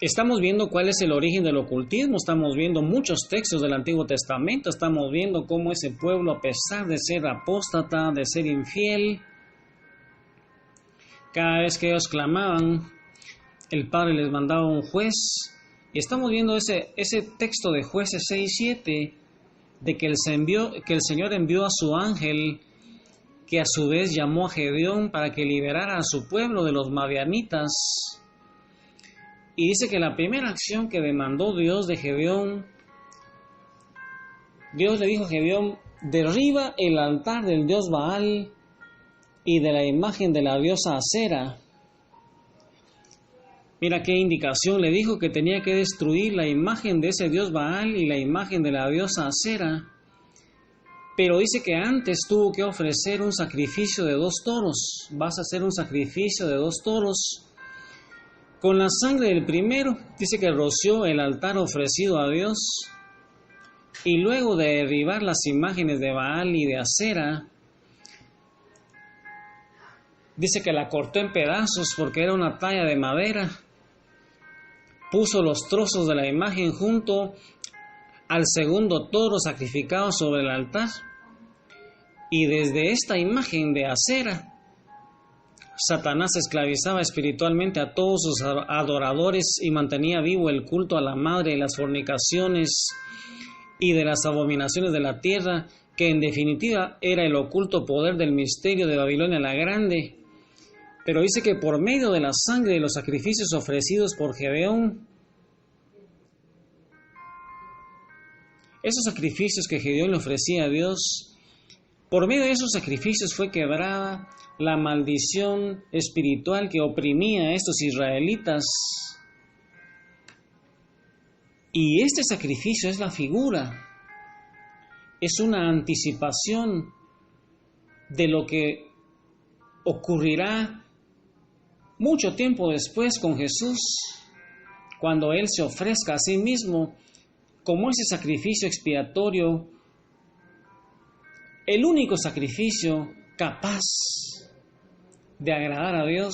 Estamos viendo cuál es el origen del ocultismo, estamos viendo muchos textos del Antiguo Testamento, estamos viendo cómo ese pueblo, a pesar de ser apóstata, de ser infiel, cada vez que ellos clamaban, el Padre les mandaba un juez. Y estamos viendo ese texto de Jueces 6:7, de que el Señor envió a su ángel, que a su vez llamó a Gedeón para que liberara a su pueblo de los madianitas. Y dice que la primera acción que demandó Dios de Gedeón, Dios le dijo a Gedeón: derriba el altar del dios Baal y de la imagen de la diosa Acera. Mira qué indicación le dijo, que tenía que destruir la imagen de ese dios Baal y la imagen de la diosa Acera. Pero dice que antes tuvo que ofrecer un sacrificio de 2 toros. Vas a hacer un sacrificio de 2 toros. Con la sangre del primero, dice que roció el altar ofrecido a Dios. Y luego de derribar las imágenes de Baal y de Acera, dice que la cortó en pedazos porque era una talla de madera. Puso los trozos de la imagen junto al segundo toro sacrificado sobre el altar. Y desde esta imagen de Acera, Satanás esclavizaba espiritualmente a todos sus adoradores y mantenía vivo el culto a la madre de las fornicaciones y de las abominaciones de la tierra, que en definitiva era el oculto poder del misterio de Babilonia la Grande. Pero dice que por medio de la sangre de los sacrificios ofrecidos por Gedeón, esos sacrificios que Gedeón le ofrecía a Dios, por medio de esos sacrificios fue quebrada la maldición espiritual que oprimía a estos israelitas. Y este sacrificio es la figura, es una anticipación de lo que ocurrirá mucho tiempo después con Jesús, cuando Él se ofrezca a sí mismo como ese sacrificio expiatorio, el único sacrificio capaz de agradar a Dios,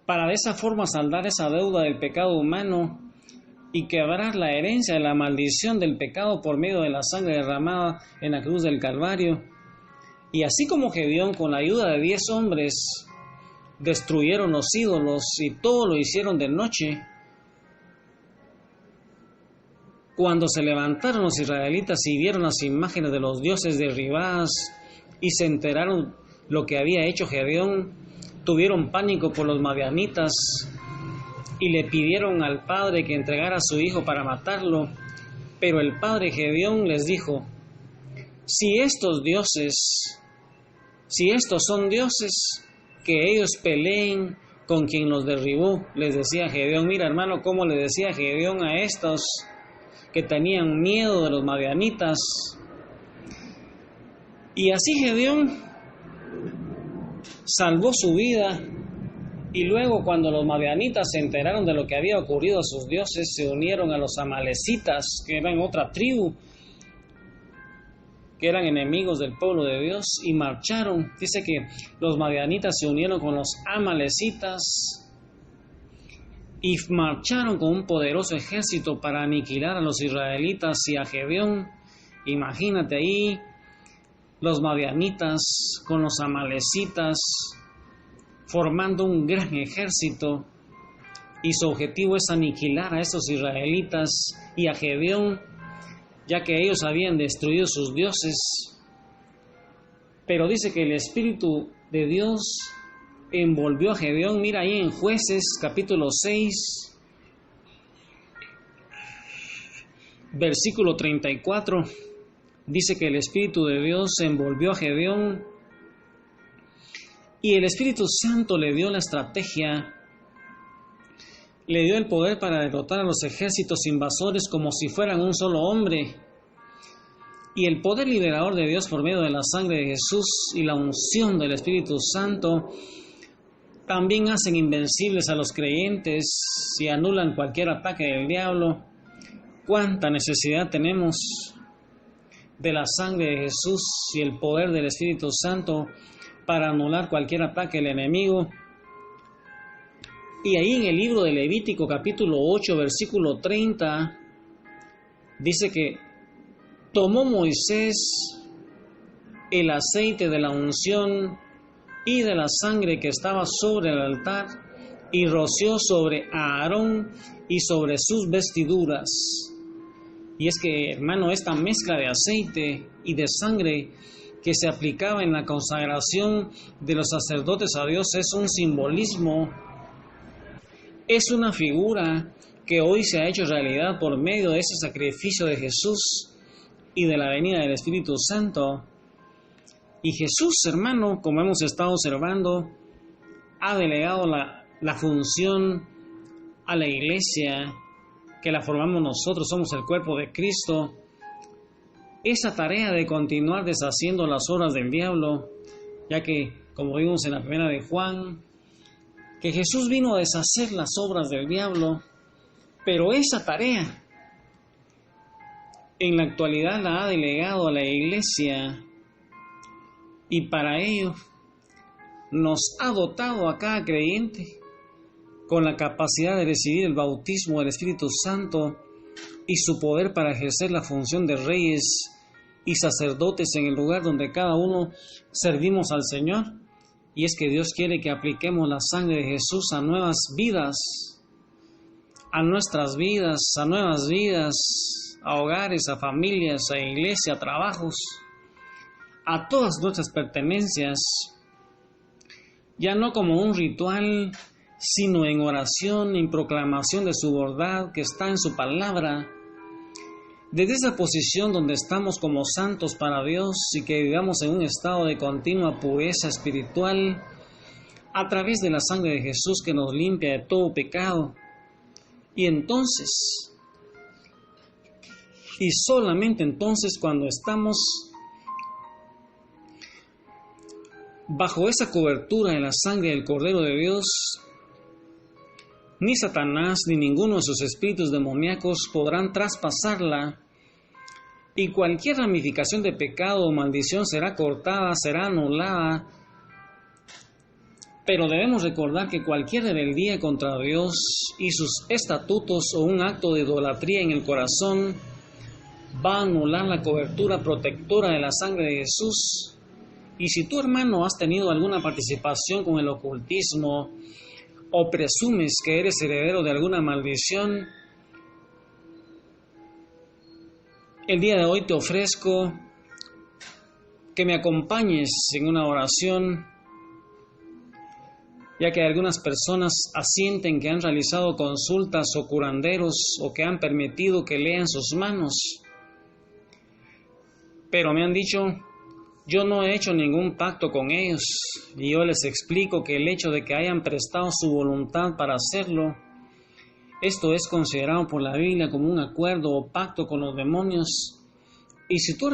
para de esa forma saldar esa deuda del pecado humano y quebrar la herencia de la maldición del pecado por medio de la sangre derramada en la cruz del Calvario. Y así como Gedeón, con la ayuda de 10 hombres, destruyeron los ídolos y todo lo hicieron de noche, cuando se levantaron los israelitas y vieron las imágenes de los dioses derribadas y se enteraron lo que había hecho Gedeón, tuvieron pánico por los madianitas y le pidieron al padre que entregara a su hijo para matarlo. Pero el padre Gedeón les dijo: si estos son dioses, que ellos peleen con quien los derribó. Les decía Gedeón. Mira, hermano, cómo le decía Gedeón a estos que tenían miedo de los madianitas. Y así Gedeón salvó su vida, y luego, cuando los madianitas se enteraron de lo que había ocurrido a sus dioses, se unieron a los amalecitas, que eran otra tribu, que eran enemigos del pueblo de Dios, y marcharon. Dice que los madianitas se unieron con los amalecitas y marcharon con un poderoso ejército para aniquilar a los israelitas y a Gedeón. Imagínate ahí los madianitas con los amalecitas formando un gran ejército, y su objetivo es aniquilar a estos israelitas y a Gedeón, ya que ellos habían destruido sus dioses. Pero dice que el Espíritu de Dios envolvió a Gedeón. Mira ahí en Jueces capítulo 6, versículo 34, dice que el Espíritu de Dios envolvió a Gedeón y el Espíritu Santo le dio la estrategia, le dio el poder para derrotar a los ejércitos invasores como si fueran un solo hombre. Y el poder liberador de Dios por medio de la sangre de Jesús y la unción del Espíritu Santo también hacen invencibles a los creyentes y anulan cualquier ataque del diablo. ¿Cuánta necesidad tenemos de la sangre de Jesús y el poder del Espíritu Santo para anular cualquier ataque del enemigo? Y ahí en el libro de Levítico capítulo 8 versículo 30 dice que tomó Moisés el aceite de la unción y de la sangre que estaba sobre el altar y roció sobre Aarón y sobre sus vestiduras. Y es que, hermano, esta mezcla de aceite y de sangre que se aplicaba en la consagración de los sacerdotes a Dios es un simbolismo, es una figura que hoy se ha hecho realidad por medio de ese sacrificio de Jesús y de la venida del Espíritu Santo. Y Jesús, hermano, como hemos estado observando, ha delegado la función a la iglesia, que la formamos nosotros, somos el cuerpo de Cristo, esa tarea de continuar deshaciendo las obras del diablo, ya que, como vimos en la primera de Juan, que Jesús vino a deshacer las obras del diablo, pero esa tarea en la actualidad la ha delegado a la iglesia y para ello nos ha dotado a cada creyente con la capacidad de recibir el bautismo del Espíritu Santo y su poder para ejercer la función de reyes y sacerdotes en el lugar donde cada uno servimos al Señor. Y es que Dios quiere que apliquemos la sangre de Jesús a nuevas vidas, a nuestras vidas, a nuevas vidas, a hogares, a familias, a iglesia, a trabajos, a todas nuestras pertenencias, ya no como un ritual, sino en oración, en proclamación de su bondad que está en su palabra. Desde esa posición donde estamos como santos para Dios y que vivamos en un estado de continua pureza espiritual a través de la sangre de Jesús que nos limpia de todo pecado. Y entonces, y solamente entonces cuando estamos bajo esa cobertura de la sangre del Cordero de Dios, ni Satanás ni ninguno de sus espíritus demoníacos podrán traspasarla, y cualquier ramificación de pecado o maldición será cortada, será anulada. Pero debemos recordar que cualquier rebeldía contra Dios y sus estatutos o un acto de idolatría en el corazón va a anular la cobertura protectora de la sangre de Jesús. Y si tú, hermano, has tenido alguna participación con el ocultismo o presumes que eres heredero de alguna maldición, el día de hoy te ofrezco que me acompañes en una oración, ya que algunas personas asienten que han realizado consultas o curanderos o que han permitido que lean sus manos, pero me han dicho: yo no he hecho ningún pacto con ellos, y yo les explico que el hecho de que hayan prestado su voluntad para hacerlo, esto es considerado por la Biblia como un acuerdo o pacto con los demonios. Y si tú has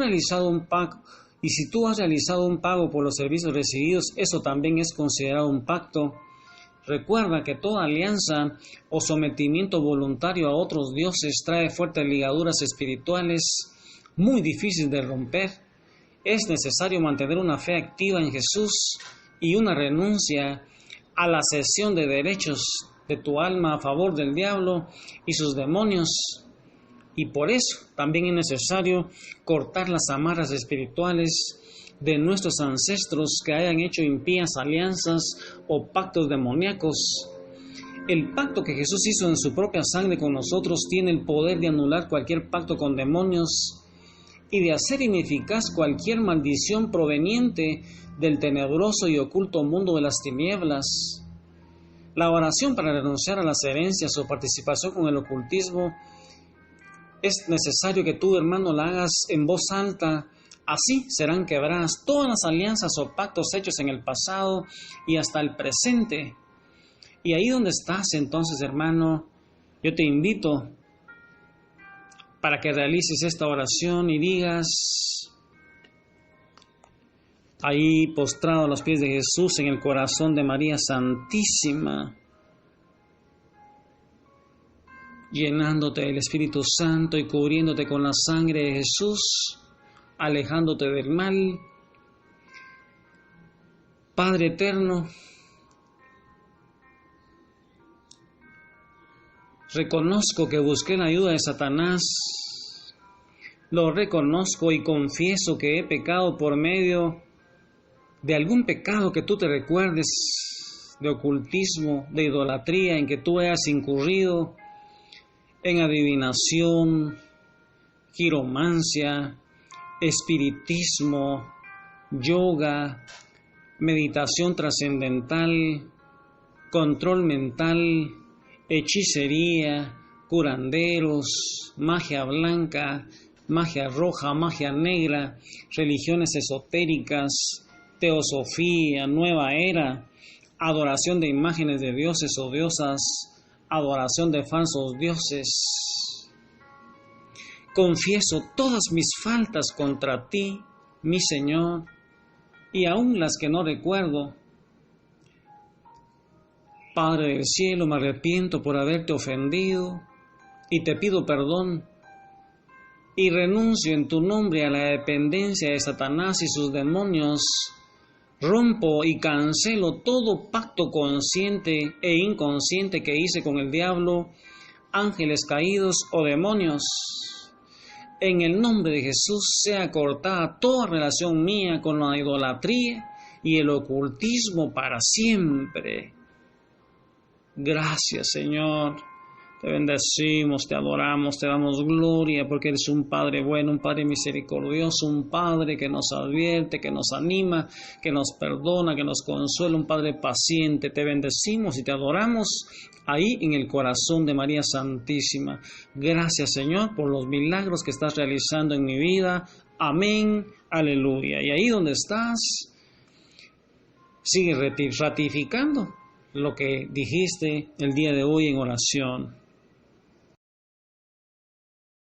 realizado un pago por los servicios recibidos, eso también es considerado un pacto. Recuerda que toda alianza o sometimiento voluntario a otros dioses trae fuertes ligaduras espirituales muy difíciles de romper. Es necesario mantener una fe activa en Jesús y una renuncia a la cesión de derechos de tu alma a favor del diablo y sus demonios. Y por eso también es necesario cortar las amarras espirituales de nuestros ancestros que hayan hecho impías alianzas o pactos demoníacos. El pacto que Jesús hizo en su propia sangre con nosotros tiene el poder de anular cualquier pacto con demonios y de hacer ineficaz cualquier maldición proveniente del tenebroso y oculto mundo de las tinieblas. La oración para renunciar a las herencias o participación con el ocultismo es necesario que tú, hermano, la hagas en voz alta. Así serán quebradas todas las alianzas o pactos hechos en el pasado y hasta el presente. Y ahí donde estás, entonces, hermano, yo te invito para que realices esta oración y digas, ahí postrado a los pies de Jesús en el corazón de María Santísima, llenándote del Espíritu Santo y cubriéndote con la sangre de Jesús, alejándote del mal. Padre eterno, Reconozco que busqué la ayuda de Satanás. Lo reconozco y confieso que he pecado por medio de algún pecado que tú te recuerdes, de ocultismo, de idolatría, en que tú hayas incurrido, en adivinación, quiromancia, espiritismo, yoga, meditación trascendental, control mental, hechicería, curanderos, magia blanca, magia roja, magia negra, religiones esotéricas, teosofía, nueva era, adoración de imágenes de dioses o diosas, adoración de falsos dioses. Confieso todas mis faltas contra ti, mi Señor, y aún las que no recuerdo. Padre del cielo, me arrepiento por haberte ofendido y te pido perdón y renuncio en tu nombre a la dependencia de Satanás y sus demonios. Rompo y cancelo todo pacto consciente e inconsciente que hice con el diablo, ángeles caídos o demonios. En el nombre de Jesús sea cortada toda relación mía con la idolatría y el ocultismo para siempre. Gracias, Señor. Te bendecimos, te adoramos, te damos gloria porque eres un Padre bueno, un Padre misericordioso, un Padre que nos advierte, que nos anima, que nos perdona, que nos consuela, un Padre paciente. Te bendecimos y te adoramos ahí en el corazón de María Santísima. Gracias, Señor, por los milagros que estás realizando en mi vida. Amén, aleluya. Y ahí donde estás, sigue ratificando lo que dijiste el día de hoy en oración.